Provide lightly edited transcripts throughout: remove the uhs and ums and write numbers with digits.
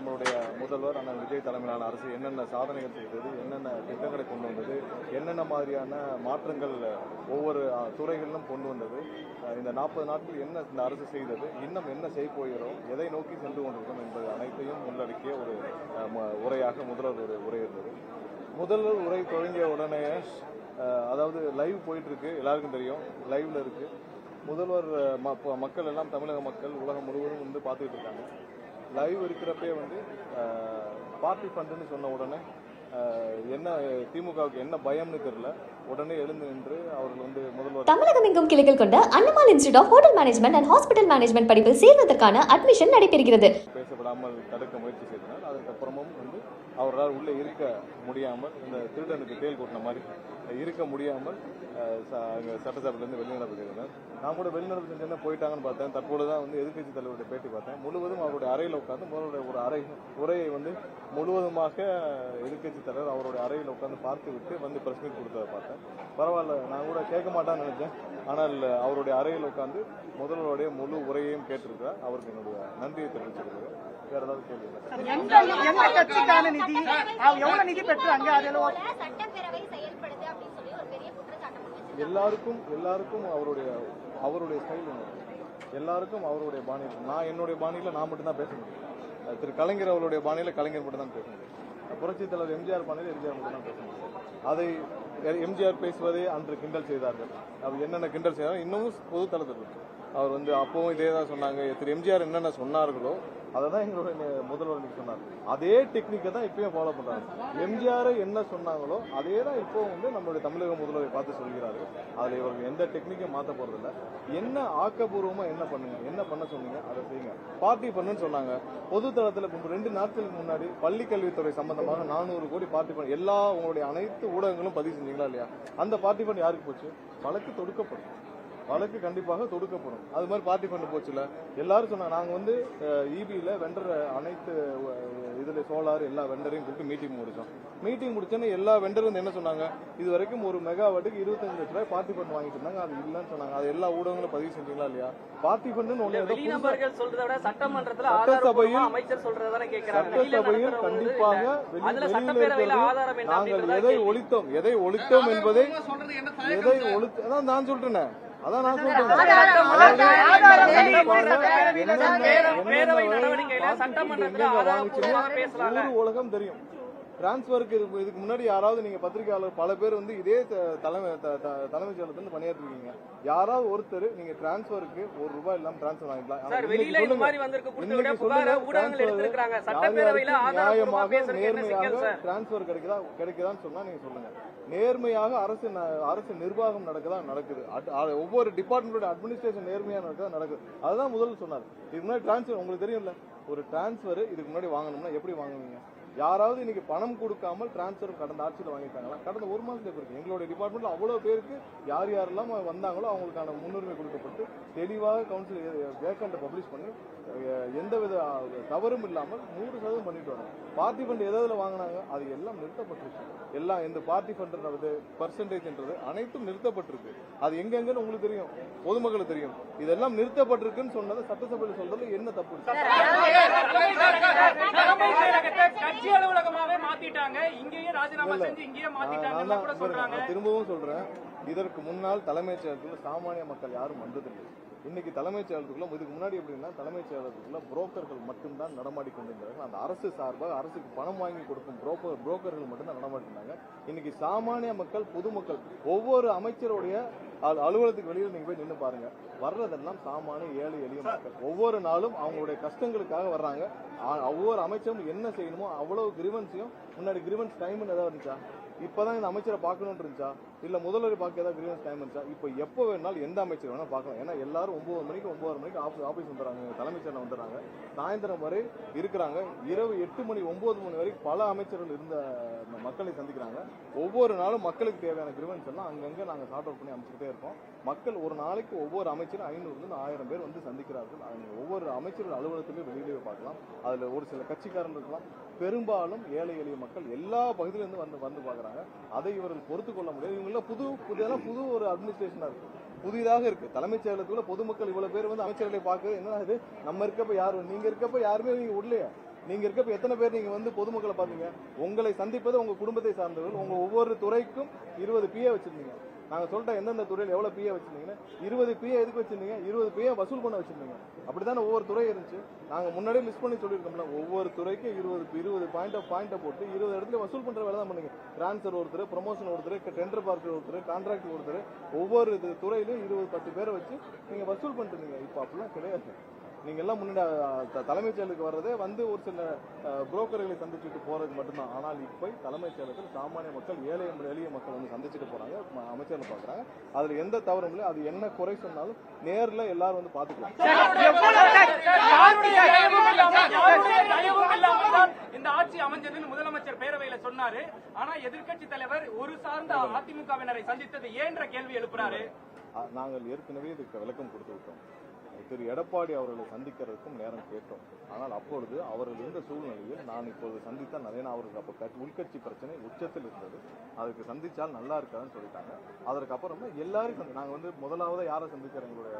நம்மளுடைய முதல்வர் அண்ணன் விஜய் தலைமையிலான அரசு என்னென்ன சாதனைகள் செய்தது, என்னென்ன திட்டங்களை கொண்டு வந்தது, என்னென்ன மாதிரியான மாற்றங்கள் ஒவ்வொரு துறைகளிலும் கொண்டு வந்தது, இந்த 40 நாட்கள் என்ன இந்த அரசு செய்தது, இன்னும் என்ன செய்ய போகிறோம், எதை நோக்கி சென்று கொண்டிருக்கோம் என்பது அனைத்தையும் உள்ளடக்கிய ஒரு உரையாக முதல்வர் உரை இருந்தது. முதல்வர் உரை தொடங்கிய உடனே அதாவது லைவ் போயிட்டு இருக்கு, எல்லாருக்கும் தெரியும், லைவ்ல இருக்கு. முதல்வர் மக்கள் எல்லாம் தமிழக மக்கள் உலகம் முழுவதும் வந்து பார்த்துட்டு இருக்காங்க. லைவ் இருக்கிறப்பே வந்து பார்ட்டி ஃபண்டுன்னு சொன்ன உடனே என்ன திமுகவுக்கு என்ன பயம்னு தெரியல, உடனே எழுந்து நின்று அவர்கள் வந்து முதல்வர் தமிழகம் எங்கும் கிளைகள் கொண்ட அண்ணமால் institute of hotel management and hospital management படிப்பில் சேர்வதற்கான அட்மிஷன் நடைபெறுகிறது. பேசப்படாமல் தடுக்க முயற்சி செய்தனர். அதுக்கப்புறமும் வந்து அவரால் உள்ளே இருக்க முடியாமல், இந்த திருடனுக்கு தேல் கொட்டின மாதிரி இருக்க முடியாமல் சட்டசபையிலிருந்து வெளிநடப்பு செய்தனர். நான் கூட வெளிநடப்பு செஞ்சேன்னா போயிட்டாங்கன்னு பார்த்தேன். தற்போதுதான் வந்து எதிர்கட்சி தலைவருடைய பேட்டி பார்த்தேன். முழுவதும் அவருடைய அறையில் உட்கார்ந்து முதல்வருடைய ஒரு உரையை வந்து முழுவதுமாக எதிர்கட்சி தலைவர் அவருடைய அறையில் உட்கார்ந்து பார்த்து விட்டு வந்து பிரஸ் மீட் கொடுத்ததை பார்த்தேன். பரவாயில்ல, நான் கூட கேட்க மாட்டான்னு நினைச்சேன். ஆனால் அவருடைய அறையில் உட்கார்ந்து முதல்வருடைய முழு உரையையும் கேட்டிருக்கிறார். அவருக்கு என்னுடைய நன்றியை தெரிவிச்சிருக்கிறேன். வேற ஏதாவது கேள்வி? எல்லாருக்கும் அவருடைய ஸ்டைல் ஒன்று, எல்லாருக்கும் அவருடைய பாணியில். நான் என்னுடைய பாணியில் நான் மட்டும்தான் பேச முடியும். திரு கலைஞர் அவருடைய பாணியில் கலைஞர் மட்டும் தான் பேச முடியும். புரட்சி தலைவர் எம்ஜிஆர் பாணியில் எம்ஜிஆர் மட்டும் தான் பேச முடியும். அதை எம்ஜிஆர் பேசுவதை அன்று கிண்டல் செய்தார்கள். அவர் என்னென்ன கிண்டல் செய்தாலும் இன்னமும் பொது தளத்தில் இருக்கு. அவர் வந்து அப்பவும் இதே தான் சொன்னாங்க. திரு எம்ஜிஆர் என்னென்ன சொன்னார்களோ அதை தான் எங்களுடைய முதல்வர் சொன்னார். அதே டெக்னிக்கை தான் இப்பயும் ஃபாலோ பண்றாங்க. எம்ஜிஆர் என்ன சொன்னாங்களோ அதே தான் இப்போ வந்து நம்மளுடைய தமிழக முதல்வரை பார்த்து சொல்கிறார்கள். அதில் இவர்கள் எந்த டெக்னிக்கும் மாற்ற போறதில்லை. என்ன ஆக்கப்பூர்வமா என்ன பண்ணுங்க, என்ன பண்ண சொன்னீங்க அதை செய்யுங்க. பார்ட்டி பண்ணுன்னு சொன்னாங்க. பொது தளத்தில் 2 நாட்களுக்கு முன்னாடி பள்ளி கல்வித்துறை சம்பந்தமாக 400 கோடி பார்ட்டி பண்ண எல்லா உங்களுடைய அனைத்து ஊடகங்களும் பதிவு செஞ்சீங்களா இல்லையா? அந்த பார்ட்டி பண்ண யாருக்கு போச்சு? வழக்கு தொடுக்கப்படும். வழக்கு கண்டிப்பாக தொடுக்கப்படும். அது மாதிரி பார்ட்டி பண்ண போச்சுல. எல்லாரும் சொன்னாங்க, நாங்க வந்து இபியில வெண்டர் அனைத்து இதுல சோலார் எல்லா வெண்டரையும் கூப்பிட்டு மீட்டிங் முடிச்சோம். மீட்டிங் முடிச்சோன்னு எல்லா வெண்டரும் வந்து என்ன சொன்னாங்க, இது வரைக்கும் ஒரு மெகாவாட்டுக்கு 25 லட்ச ரூபாய் பார்ட்டி ஃபண்ட் வாங்கிட்டு இருந்தாங்க. அது இல்லன்னு சொன்னாங்க. அது எல்லா ஊடகங்களும் பதிவு செஞ்சீங்களா இல்லையா? பார்ட்டி ஃபண்ட் ஒண்ணு சட்டசபையில் கண்டிப்பாக நாங்கள் எதை ஒழித்தோம் என்பதை அதான் நான் சொல்றேன். அதான் நான் சொல்றேன். உலகம் தெரியும். டிரான்ஸ்பருக்கு இதுக்கு முன்னாடி யாராவது நீங்க பத்திரிகையாளர் பல பேர் வந்து இதே தலைமைச் செயலகத்துல பணியாற்றிருக்கீங்க. யாராவது ஒருத்தர் நீங்க டிரான்ஸ்பருக்கு ₹1 இல்லாம டிரான்ஸ்பர் வாங்கிக்கலாம். நியாயமாக நேர்மையாக டிரான்ஸ்பர் கிடைக்குதான்னு சொன்னா நீங்க சொல்லுங்க. நேர்மையாக அரசு நிர்வாகம் நடக்குது. ஒவ்வொரு டிபார்ட்மெண்டோட அட்மினிஸ்ட்ரேஷன் நேர்மையா நடக்குது. அதுதான் முதல்ல சொன்னார். இதுக்கு முன்னாடி டிரான்ஸ்பர் உங்களுக்கு தெரியும்ல, ஒரு டிரான்ஸ்பர் இதுக்கு முன்னாடி வாங்கணும்னா எப்படி வாங்குவீங்க? யாராவது இன்னைக்கு பணம் கொடுக்காமல் டிரான்ஸ்பர் கடந்த ஆட்சியில் வாங்கிட்டாங்களா? கடந்த 1 மாசத்துல இருக்கு. எங்களுடைய டிபார்ட்மெண்ட்ல அவ்வளவு பேருக்கு யாரெல்லாம் வந்தாங்களோ அவங்களுக்கான முன்னுரிமை கொடுக்கப்பட்டு தெளிவாக கவுன்சில் வேக்கண்ட் பப்ளிஷ் பண்ணி எந்தவித தவறும் இல்லாமல் 100% பண்ணிட்டு வரோம். பார்ட்டி ஃபண்ட் எதாவது வாங்கினாங்க, அது எல்லாம் நிறுத்தப்பட்டிருக்கு. எல்லாம் இந்த பார்ட்டி ஃபண்ட் பர்சன்டேஜ்ன்றது அனைத்தும் நிறுத்தப்பட்டிருக்கு. அது எங்கெங்கன்னு உங்களுக்கு தெரியும், பொதுமக்களுக்கு தெரியும். இதெல்லாம் நிறுத்தப்பட்டிருக்குன்னு சொன்னது சட்டசபையில் சொல்றது என்ன தப்பு? திரும்பவும் சொல்றேன், இதற்கு முன்னால் தலைமைச் செயலகத்துல சாமானிய மக்கள் யாரும் வந்ததில்லை. இன்னைக்கு தலைமைச் செயலகத்துக்குள்ள, இதுக்கு முன்னாடி எப்படின்னா தலைமைச் செயலகத்துக்குள்ள புரோக்கர்கள் மட்டும்தான் நடமாடி கொண்டிருந்தார்கள். அந்த அரசு சார்பாக அரசுக்கு பணம் வாங்கி கொடுக்கும் புரோக்கர்கள் மட்டும்தான் நடமாடினாங்க. இன்னைக்கு சாமானிய மக்கள், பொதுமக்கள், ஒவ்வொரு அமைச்சருடைய அலுவலகத்துக்கு வெளியில் நீங்க போய் நின்று பாருங்க. வர்றதெல்லாம் சாமானிய ஏழை எளிய மக்கள். ஒவ்வொரு நாளும் அவங்களுடைய கஷ்டங்களுக்காக வர்றாங்க. ஒவ்வொரு அமைச்சரும் என்ன செய்யணுமோ அவ்வளவு கிரிவன்ஸையும், முன்னாடி கிரிவன்ஸ் டைம் ஏதாவது இருந்துச்சா? இப்பதான் இந்த அமைச்சரை பார்க்கணும்னு இருந்துச்சா? இல்ல முதல்வர் பார்க்க ஏதாவது கிரிவன்ஸ் டைம் இருந்துச்சா? இப்ப எப்போ வேணாலும் எந்த அமைச்சர் வேணா பார்க்கலாம். ஏன்னா எல்லாரும் 9 மணிக்கு ஆபீஸ் வந்துடுறாங்க, தலைமைச் செயலகம் வந்துடுறாங்க, சாயந்தரம் வரை இருக்கிறாங்க. இரவு 8 மணி 9 மணி வரைக்கும் பல அமைச்சர்கள் இருந்த மக்களை சந்திக்கிறாங்க. ஒவ்வொரு நாளும் மக்களுக்கு தேவையான கிரிவன்ஸ் எல்லாம் அங்கங்க நாங்க சார்ட் அவுட் பண்ணி அமைச்சுட்டே இருக்கோம். மக்கள் ஒரு நாளைக்கு ஒவ்வொரு அமைச்சரும் 500 1000 பேர் வந்து சந்திக்கிறார்கள். ஒவ்வொரு அமைச்சர்கள் அலுவலகத்திலும் வெளியிலேயே பார்க்கலாம். அதுல ஒரு சில கட்சிக்காரர்கள் இருக்கலாம். பெரும்பாலும் ஏழை எளிய மக்கள் எல்லா பகுதியிலிருந்து வந்து பாக்குறாங்க. அதை இவர்கள் பொறுத்து கொள்ள முடியாது. இவங்கள புது ஒரு அட்மினிஸ்ட்ரேஷனா இருக்கு, புதிதாக இருக்கு. தலைமைச் செயலகத்துக்குள்ள பொதுமக்கள் இவ்வளவு பேர் வந்து அமைச்சர்களை பார்க்க என்ன இது? நம்ம இருக்கப்ப யாரும், நீங்க இருக்கப்ப யாருமே நீங்க விடலையே. நீங்க இருக்க எத்தனை பேர் நீங்க வந்து பொதுமக்களை பாத்தீங்க? உங்களை சந்திப்பது உங்க குடும்பத்தை சார்ந்தவர்கள். உங்க ஒவ்வொரு துறைக்கும் 20 PA வச்சிருந்தீங்க. நாங்க சொல்லிட்டோம் எந்தெந்த துறையில் எவ்வளவு PA வச்சிருந்தீங்கன்னா 20 PA எதுக்கு வச்சிருந்தீங்க? 20 PA வசூல் பண்ண வச்சிருந்தீங்க. அப்படித்தானே ஒவ்வொரு துறை இருந்துச்சு. நாங்க முன்னாடியே லிஸ்ட் பண்ணி சொல்லியிருக்கோம்ல, ஒவ்வொரு துறைக்கும் 20 பாயிண்ட் போட்டு 20 இடத்துல வசூல் பண்ற வேலை தான் பண்ணுங்க. டிரான்ஸ்ஃபர் ஒருத்தர், ப்ரொமோஷன் ஒருத்தர், டெண்டர் பார்க்கர் ஒருத்தர், கான்ட்ராக்ட் ஒருத்தர், ஒவ்வொரு துறையிலும் 20-10 பேரை வச்சு நீங்க வசூல் பண்ணிட்டு இருந்தீங்க. இப்ப அப்படிலாம் கிடையாது. நீங்க எல்லாம் முன்னாடி தலைமைச் செயலுக்கு வர்றதே வந்து ஒரு சில புரோக்கர்களை சந்திச்சுட்டு போறது மட்டும்தான். ஆனால் இப்ப தலைமைச் செயலத்தில் சாமானிய மக்கள், எளிய மக்கள் வந்து சந்திச்சுட்டு போறாங்க, அமைச்சர்னு பாக்குறாங்க. அதுல எந்த தவறும் இல்லை. அது என்ன குறை சொன்னாலும் நேர்ல எல்லாரும் வந்து பாத்துக்கலாம். இந்த ஆட்சி அமைஞ்சதுன்னு முதலமைச்சர் பேரவையில சொன்னாரு. ஆனா எதிர்க்கட்சி தலைவர் ஒரு சார்ந்த அதிமுகவினரை சந்தித்தது ஏன்ற கேள்வி எழுப்புறாரு. நாங்கள் ஏற்கனவே இதுக்கு விளக்கம் கொடுத்து விட்டோம். திரு எடப்பாடி அவர்களை சந்திக்கிறதுக்கும் நேரம் கேட்டோம். ஆனால் அப்பொழுது அவர்கள் இருந்த சூழ்நிலையில் நான் இப்பொழுது சந்தித்தால் நிறைய அவருக்கு அப்போ உள்கட்சி பிரச்சனை உச்சத்தில் இருந்தது. அதுக்கு சந்திச்சால் நல்லா இருக்காதுன்னு சொல்லிட்டாங்க. அதற்கப்புறமா எல்லாரும் நாங்கள் வந்து முதலாவது யாரை சந்திக்கிற எங்களுடைய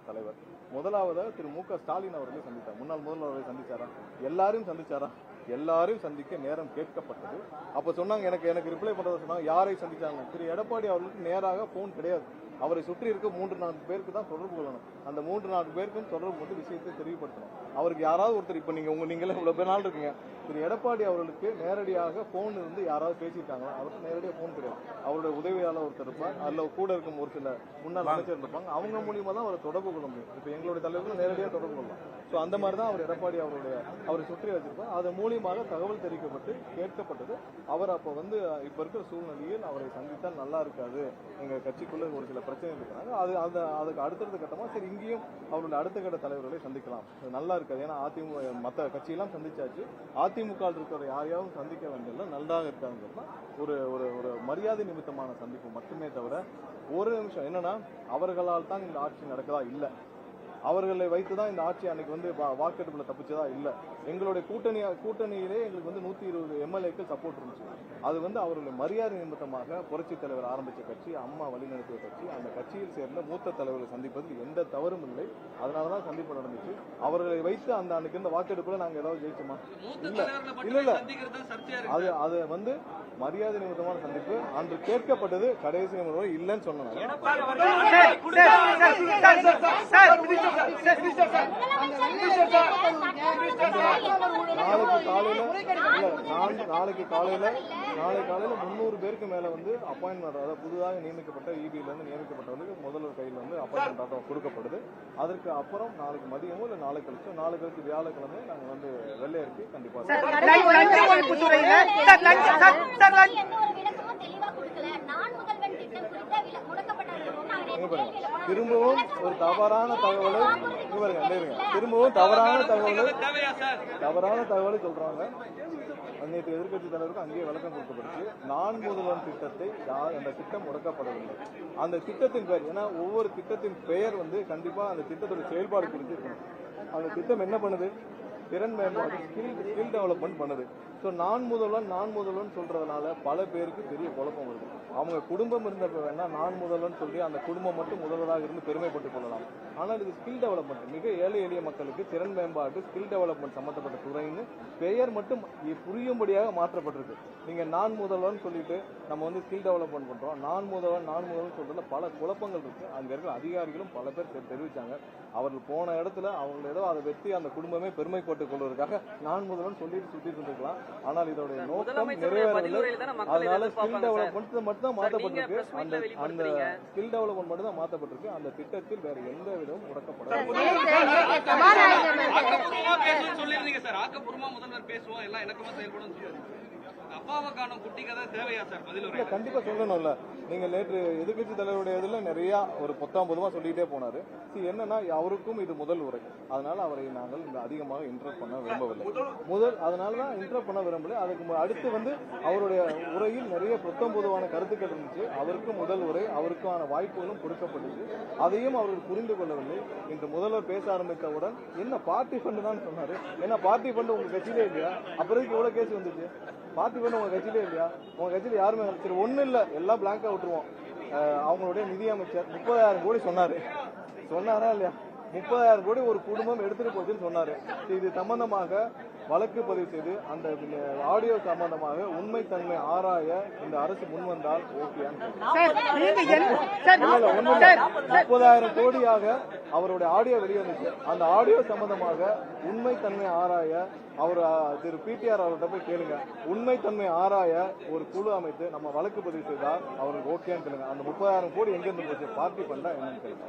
தலைவர் முதலாவதாக திரு மு க ஸ்டாலின் அவர்களை சந்தித்தார். முன்னாள் முதல்வரை சந்திச்சாரா? எல்லாரையும் சந்திச்சாரா? எல்லாரையும் சந்திக்க நேரம் கேட்கப்பட்டது. அப்ப சொன்னாங்க, எனக்கு ரிப்ளை பண்றத சொன்னாங்க, யாரை சந்திச்சாங்க? திரு எடப்பாடி அவர்களுக்கு நேராக போன் கிடையாது. அவரை சுற்றி இருக்க 3-4 பேருக்கு தான் தொடர்பு கொள்ளணும். அந்த 3-4 பேருக்கும் தொடர்பு கொண்டு விஷயத்தை தெரியப்படுத்தணும். அவருக்கு யாராவது ஒருத்தர், இப்ப நீங்களே இவ்வளவு பேர் நாள் இருக்கீங்க, திரு எடப்பாடி அவர்களுக்கு நேரடியாக போன் இருந்து யாராவது பேசியிருக்காங்களா? அவருக்கு நேரடியாக போன் கிடையாது. அவருடைய உதவியாளர் ஒருத்தர் இருப்பார், அதுல கூட இருக்கும் ஒரு சில முன்னாள் அமைச்சர் இருப்பாங்க. அவங்க மூலியமா தான் அவரை தொடர்பு கொள்ள முடியும். இப்ப எங்களுடைய தலைவர்கள் நேரடியாக தொடர்பு கொள்ளலாம். சோ அந்த மாதிரி தான் அவர் எடப்பாடி அவரை சுற்றி வச்சிருப்பார். அது மூலியமாக தகவல் தெரிவிக்கப்பட்டு கேட்கப்பட்டது. அவர் அப்ப வந்து இப்ப இருக்கிற சூழ்நிலையில் அவரை சந்தித்தால் நல்லா இருக்காது, எங்க கட்சிக்குள்ள ஒரு சில பிரச்சனை இருக்கிறாங்க, அதுக்கு அடுத்தடுத்த கட்டமா சரி இங்கேயும் அவருடைய அடுத்த கட்ட தலைவர்களை சந்திக்கலாம், நல்லா இருக்காது. ஏன்னா அதிமுக மற்ற கட்சியெல்லாம் சந்திச்சாச்சு, அதிமுக இருக்கிற யாரையாவது சந்திக்க வேண்டியது நல்லாக இருக்காதுன்னா ஒரு ஒரு மரியாதை நிமித்தமான சந்திப்பு மட்டுமே தவிர ஒரு நிமிஷம் என்னன்னா அவர்களால் தான் இந்த ஆட்சி நடக்குதா இல்ல, அவர்களை வைத்துதான் இந்த ஆட்சி அன்னைக்கு வந்து வாக்கெடுப்புல தப்பிச்சதா இல்ல. எங்களுடைய கூட்டணியிலே எங்களுக்கு வந்து 120 MLAக்கள் சப்போர்ட் இருந்துச்சு. அது வந்து அவர்களுடைய மரியாதை நிமித்தமாக புரட்சி தலைவர் ஆரம்பிச்ச கட்சி, அம்மா வழிநடத்திய கட்சி, அந்த கட்சியில் சேர்ந்த மூத்த தலைவர்களை சந்திப்பதில் எந்த தவறும் இல்லை. அதனாலதான் சந்திப்பு நடந்துச்சு. அவர்களை வைத்து அந்த அன்னைக்கு இந்த வாக்கெடுப்புல நாங்க ஏதாவது ஜெயிச்சோமா? இல்ல அது வந்து மரியாதை நிமித்தமான சந்திப்பு. அன்று கேட்கப்பட்டது, கடைசி நிமிடம் இல்லைன்னு சொன்னாங்க. நாளைக்கு காலையில 300 பேருக்கு மேல வந்து அப்பாயின்மெண்ட், அதாவது புதுதாக நியமிக்கப்பட்ட EBல இருந்து நியமிக்கப்பட்டவர்களுக்கு முதல்வர் கையில் வந்து அப்பாயின்மெண்ட் ஆர்டர் கொடுக்கப்படுது. அதற்கு அப்புறம் நாளைக்கு மதியமோ இல்ல நாளை கழிச்சு வியாழக்கிழமை நாங்க வந்து வெள்ளையருக்கு கண்டிப்பா திரும்பவும் ஒரு தவறான தகவலை சொல்றாங்க. நேற்று எதிர்கட்சி தலைவருக்கு அங்கேயே விளக்கம் கொடுக்கப்பட்டுச்சு. நான் முதல்வன் திட்டத்தை அந்த திட்டம் முடக்கப்படவில்லை. அந்த திட்டத்தின் பெயர், ஏன்னா ஒவ்வொரு திட்டத்தின் பெயர் வந்து கண்டிப்பா அந்த திட்டத்தோட செயல்பாடு குறித்து இருக்கணும். அந்த திட்டம் என்ன பண்ணுது? திறன் மேம்பாடு, ஸ்கில் டெவலப்மெண்ட் பண்ணுது. ஸோ நான் முதல்வன் சொல்றதுனால பல பேருக்கு பெரிய குழப்பம் வருது. அவங்க குடும்பம் இருந்தப்ப வேணா நான் முதல்வன் சொல்லி அந்த குடும்பம் மட்டும் முதல்வராக இருந்து பெருமைப்பட்டுக் கொள்ளலாம். ஆனால் இது ஸ்கில் டெவலப்மெண்ட், மிக எளிய மக்களுக்கு திறன் மேம்பாடு, ஸ்கில் டெவலப்மெண்ட் சம்பந்தப்பட்ட துறைன்னு பெயர் மட்டும் புரியும்படியாக மாற்றப்பட்டிருக்கு. நீங்க நான் முதல்வன் சொல்லிட்டு நம்ம வந்து ஸ்கில் டெவலப்மெண்ட் பண்றோம், நான் முதல்வன் சொல்றதுல பல குழப்பங்கள் இருக்கு. அங்க இருக்கிற அதிகாரிகளும் பல பேர் தெரிவிச்சாங்க. அவர்கள் போன இடத்துல அவங்க ஏதோ அதை வெற்றி அந்த குடும்பமே பெருமைப்பட்டுக் கொள்வதற்காக நான் முதல்வன் சொல்லிட்டு சுத்திட்டு இருந்திருக்கலாம். ஆனால் இதோடைய நோக்கம் நிறைவேறவில்லை. அதனால ஸ்கில் டெவலப்மெண்ட் மட்டும் தான் மாற்றப்பட்டிருக்கு. அந்த ஸ்கில் டெவலப்மெண்ட் மட்டும் தான் மாற்றப்பட்டிருக்கு. அந்த திட்டத்தில் வேற எந்த விதமும் முடக்கப்படாது. கண்டிப்பா சொல்லணும்ல. நீங்க நேற்று எதிர்கட்சி தலைவருடைய இதுல நிறைய ஒரு பொதுவா சொல்லிட்டே போனாரு. என்னன்னா அவருக்கும் இது முதல் உரை, அதனால அவரை நாங்கள் அதிகமாக இன்டரப்ட் பண்ண விரும்பவில்லை. அதனாலதான் இன்டரப்ட் பண்ண விரும்பல. அதுக்கு அடுத்து வந்து அவருடைய உரையில் நிறைய பொதுவான கருத்துக்கள் இருந்துச்சு. அவருக்கும் முதல் உரை, அவருக்கான வாய்ப்புகளும் கொடுக்கப்பட்டது. அதையும் அவர்கள் புரிந்து கொள்ளவில்லை. இன்று முதல்வர் பேச ஆரம்பித்தவுடன் என்ன பார்ட்டி ஃபண்டு தான் சொன்னாரு. ஏன்னா பார்ட்டி ஃபண்டு உங்க கட்சியிலே இல்லையா? அப்புறம் எவ்வளவு கேஸ் வந்துச்சு? பார்ட்டி ஃபண்டு உங்க கட்சியிலே இல்லையா? உங்க கட்சியில யாருமே சரி ஒண்ணு இல்ல, எல்லாம் பிளாங்கா விட்டுருவோம். அவங்களுடைய நிதியமைச்சர் 30,000 கோடி சொன்னாரா இல்லையா? 30,000 கோடி ஒரு குடும்பம் எடுத்துட்டு போச்சுன்னு சொன்னாரு. இது சம்பந்தமாக வழக்கு பதிவு செய்து அந்த ஆடியோ சம்பந்தமாக உண்மைத்தன்மை ஆராய இந்த அரசு முன்வந்தால் ஓகேன்னு 30,000 கோடியாக அவருடைய ஆடியோ வெளிவந்துச்சு. அந்த ஆடியோ சம்பந்தமாக உண்மைத்தன்மை ஆராய அவர் திரு பிடிஆர் அவர்கிட்ட போய் கேளுங்க. உண்மைத்தன்மை ஆராய ஒரு குழு அமைத்து நம்ம வழக்கு பதிவு செய்தால் அவருக்கு ஓகேன்னு கேளுங்க. அந்த 30,000 கோடி எங்க இருந்து போச்சு, பார்ட்டி பண்ணா என்னன்னு கேளுங்க.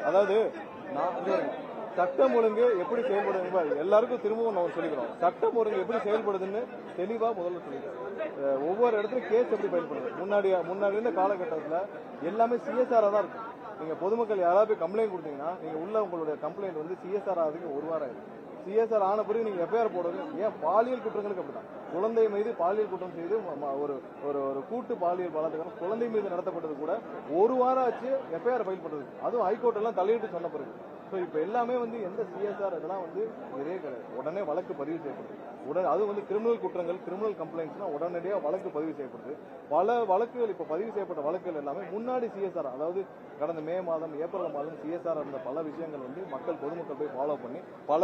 அதாவது சட்டம் ஒழுங்கு எப்படி செயல்படுது எல்லாருக்கும் திரும்பவும் நம்ம சொல்லிக்கிறோம். சட்டம் ஒழுங்கு எப்படி செயல்படுதுன்னு தெளிவா முதல்ல சொல்லிக்கிறோம். ஒவ்வொரு இடத்துலயும் கேஸ் எப்படி பயன்படுது. முன்னாடி இருந்த காலகட்டத்தில் எல்லாமே சிஎஸ்ஆரா தான் இருக்கும். நீங்க பொதுமக்கள் யாராவது போய் கம்ப்ளைண்ட் கொடுத்தீங்கன்னா நீங்க உள்ள உங்களுடைய கம்ப்ளைண்ட் வந்து சிஎஸ்ஆர் ஆகுதுக்கு 1 வாரம் ஆயிடும். சிஎஸ்ஆர் ஆன பிறகு நீங்க எஃப்ஐஆர் போடுறது. ஏன் பாலியல் குற்றங்களுக்கு அப்படிதான். குழந்தை மீது பாலியல் குற்றம் செய்து ஒரு கூட்டு பாலியல் பலாத்காரம் குழந்தை மீது நடத்தப்பட்டது கூட 1 வாரம் ஆச்சு எஃப்ஐஆர் ஃபைல் பண்றது. அதுவும் ஹைகோர்ட் எல்லாம் தலையிட்டு சொன்ன பிறகு. ஸோ இப்போ எல்லாமே வந்து எந்த சிஎஸ்ஆர் இதெல்லாம் வந்து இதே கிடையாது. உடனே வழக்கு பதிவு செய்யப்படுது. அது வந்து கிரிமினல் குற்றங்கள் கிரிமினல் கம்ப்ளைண்ட்ஸ்னா உடனடியாக வழக்கு பதிவு செய்யப்படுது. பல வழக்குகள் இப்போ பதிவு செய்யப்பட்ட வழக்குகள் எல்லாமே முன்னாடி சிஎஸ்ஆர், அதாவது கடந்த மே மாதம் ஏப்ரல் மாதம் சிஎஸ்ஆர் இருந்த பல விஷயங்கள் வந்து பொதுமக்கள் போய் ஃபாலோ பண்ணி பல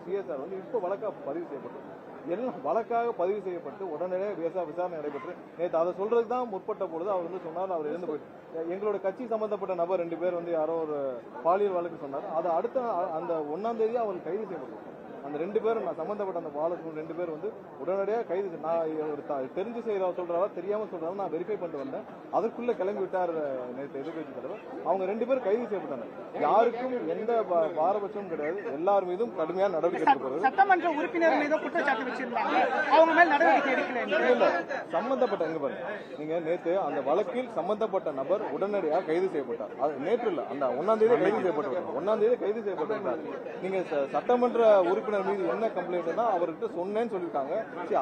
சிஎஸ்ஆர் வந்து இப்போ வழக்காக பதிவு செய்யப்பட்டது. எல்லாம் வழக்காக பதிவு செய்யப்பட்டு உடனடியாக விசாரணை நடைபெற்று நேற்று அதை சொல்றதுக்கு தான் முற்பட்ட பொழுது அவர் வந்து சொன்னார். அவர் இருந்து போயிட்டு எங்களோட கட்சி சம்பந்தப்பட்ட நபர் 2 பேர் வந்து யாரோ ஒரு பாலியல் வழக்கு சொன்னார். அது அடுத்த அந்த 1ஆம் தேதி அவர் கைது செய்யப்பட்டார். அந்த 2 பேரும் நான் சம்பந்தப்பட்ட அந்த பாலசுமன் 2 பேர் வந்து உடனடியாக கைது. நான் ஒரு தெரிஞ்சு செய்யறா சொல்றாரா தெரியாம சொல்றாரா நான் வெரிஃபை பண்ணிட்டு வந்தேன். அதற்குள்ள கிளம்பி விட்டார் நேற்று எதிர்கட்சி தலைவர். அவங்க 2 பேரும் கைது செய்யப்பட்டாங்க. யாருக்கும் எந்த பாரபட்சமும் கிடையாது. எல்லார் மீதும் கடுமையான நடவடிக்கை எடுக்கப்படுது. சட்டமன்ற உறுப்பினர் மீது குற்றச்சாட்டு வச்சிருந்தாங்க. அவங்க மேல் நடவடிக்கை எடுக்கல. சம்பந்தப்பட்ட எங்க பாருங்க, நீங்க நேற்று அந்த வழக்கில் சம்பந்தப்பட்ட நபர் உடனடியாக கைது செய்யப்பட்டார். அது நேற்று இல்ல, அந்த 1ஆம் தேதி கைது செய்யப்பட்டார். 1ஆம் தேதி கைது செய்யப்பட்டிருக்காரு. நீங்க சட்டமன்ற உறுப்பினர் மீது என்ன கம்ப்ளைண்ட் அவர்கிட்ட சொன்னேன்னு சொல்லிருக்காங்க.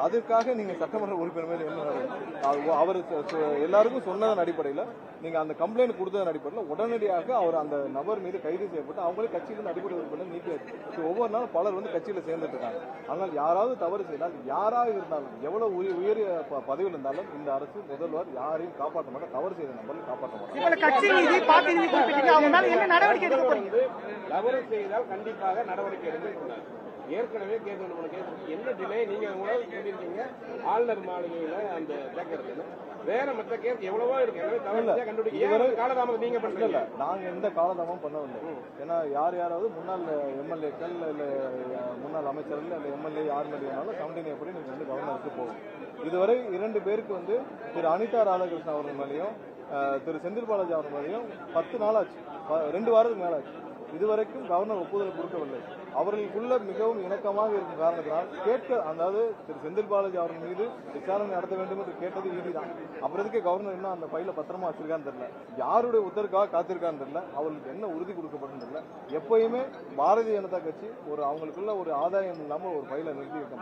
அதுக்காக நீங்க சட்டமன்ற உறுப்பினர் மீது என்ன அவர் எல்லாருக்கும் சொன்னதன் அடிப்படையில் நீங்க அந்த கம்ப்ளைண்ட் கொடுத்ததன் அடிப்படையில் உடனடியாக அவர் அந்த நபர் மீது கைது செய்யப்பட்டு அவங்களே கட்சியிலிருந்து அடிப்படை உறுப்பினர் நீக்கியாச்சு. ஒவ்வொரு நாளும் பலர் வந்து கட்சியில சேர்ந்துட்டு இருக்காங்க. ஆனால் யாராவது தவறு செய்தால் யாராக இருந்தாலும் எவ்வளவு உயரிய பதவியில் இருந்தாலும் இந்த அரசு முதல்வர் யாரையும் காப்பாற்ற மாட்டார். தவறு செய்த நபரை காப்பாற்ற மாட்டார். தவறு செய்தால் கண்டிப்பாக நடவடிக்கை எடுக்க. ஏற்கனவே என்ன டிலே நீங்க சொல்லியிருக்கீங்க ஆளுநர் மாளிகையில அந்த கேட்கறது வேற மற்ற கேஸ் எவ்வளவோ இருக்கு. கண்டுபிடிக்க காலதாமதம் நீங்க பண்ணல. நாங்க எந்த காலதாமம் பண்ணவில்லை. ஏன்னா யாராவது முன்னாள் எம்எல்ஏக்கள் இல்ல முன்னாள் அமைச்சர்கள் இல்ல எம்எல்ஏ யார் மேலேயானாலும் 17 எப்படி நீங்க வந்து கவர்னருக்கு போகும். இதுவரை 2 பேருக்கு வந்து திரு அனிதா ராதாகிருஷ்ணன் அவர்கள் மேலேயும் திரு செந்தில் பாலாஜி அவர்கள் மேலேயும் 10 நாள் ஆச்சு, 2 வாரத்துக்கு மேல ஆச்சு. இதுவரைக்கும் கவர்னர் ஒப்புதல் கொடுக்கவில்லை. அவர்களுக்குள்ள மிகவும் இணக்கமாக இருக்கும் காரணத்தினால் அதாவது திரு செந்தில் பாலாஜி அவர்கள் மீது விசாரணை நடத்த வேண்டும் என்று கேட்டது ஈடிதான். அப்புறத்துக்கு கவர்னர் என்ன அந்த பையில பத்திரமா வச்சிருக்கான்னு தெரியல. யாருடைய உத்தரவுக்காக காத்திருக்கான்னு தெரியல. அவர்களுக்கு என்ன உறுதி கொடுக்கப்படும் தெரியல. எப்பயுமே பாரதிய ஜனதா கட்சி அவங்களுக்குள்ள ஒரு ஆதாயம் இல்லாம ஒரு பையில நிறுத்தி வைக்க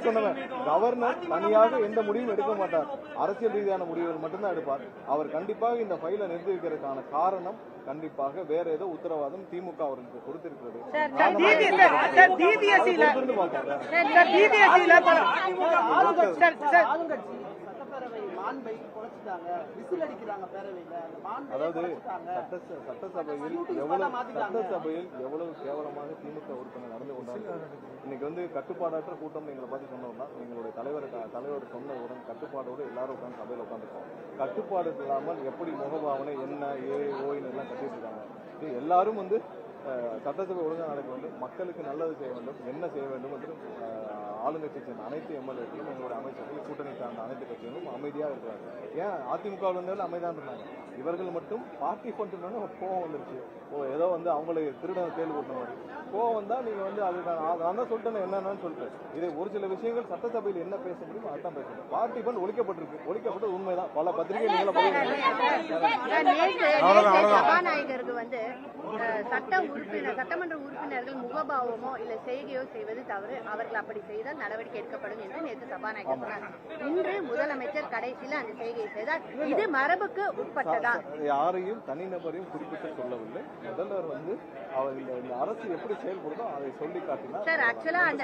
சொன்னவன். கவர்னர் தனியாக எந்த முடிவும் எடுக்க மாட்டார். அரசியல் ரீதியான முடிவுகள் மட்டும்தான் எடுப்பார். அவர் கண்டிப்பாக இந்த பையில நிறுத்தி வைக்கிறதுக்கான காரணம் கண்டிப்பாக வேற ஏதோ உத்தரவாதம் திமுக அவர்களுக்கு கொடுத்திருக்கிறது. அதாவது சட்டசபையில் எவ்வளவு கேவலமாக திமுக உறுப்பினர் நடந்து கொண்டாங்க. இன்னைக்கு வந்து கட்டுப்பாடற்ற கூட்டம் எங்களை பார்த்து சொன்னோம்னா எங்களுடைய தலைவர் சொன்னவுடன் கட்டுப்பாடோடு எல்லாரும் உட்காந்து சபையில் உட்காந்துருக்கோம். கட்டுப்பாடு இல்லாமல் எப்படி முகபாவனை என்ன ஓய்னு எல்லாம் கட்டிட்டு இருக்காங்க. எல்லாரும் வந்து சட்டசபை ஒழுங்காக நடக்க வேண்டும், மக்களுக்கு நல்லது செய்ய வேண்டும், என்ன செய்ய வேண்டும் என்று ஆளுங்கட்சி சேர்ந்த அனைத்து எம்எல்ஏக்களும் எங்களுடைய அமைச்சர்கள் கூட்டணி சார்ந்த அனைத்து கட்சிகளும் அமைதியாக இருக்கிறாங்க. ஏன் அதிமுக இருந்தாலும் அமைதியாக இருந்தாங்க. இவர்கள் மட்டும் பார்ட்டி பண்ணிட்டு கோவம் வந்துருச்சு. ஏதோ வந்து அவங்களை திருடனை தேர்வு கொடுத்த மாதிரி கோவம் வந்தா நீங்க வந்து அதுக்கான நான் தான் சொல்லிட்டேன் என்னன்னு சொல்லிட்டு இதை ஒரு சில விஷயங்கள் சட்டசபையில் என்ன பேச முடியும் அதுதான் பேசணும். பார்ட்டி ஃபண்ட் ஒழிக்கப்பட்டது உண்மைதான். பல பத்திரிகை சபாநாயகருக்கு வந்து சட்டமன்ற உறுப்பினர்கள் முகபாவமோ இல்ல செய்கையோ செய்வது தவறு. அவர்கள் அப்படி செய்தால் நடவடிக்கை எடுக்கப்படும் என்று நேற்று சபாநாயகர் சொன்னார். இன்று முதலமைச்சர் கடைசியில் அந்த செய்கையை செய்தார். இது மரபுக்கு உட்பட்டதா? யாரையும் தனிநபரையும் குறிப்பிட்டு சொல்லவில்லை. முதல்வர் வந்து அவர் இந்த அரசு எப்படி செயல்படுதோ அதை சொல்லி காட்டினார். சார் ஆக்சுவலா அந்த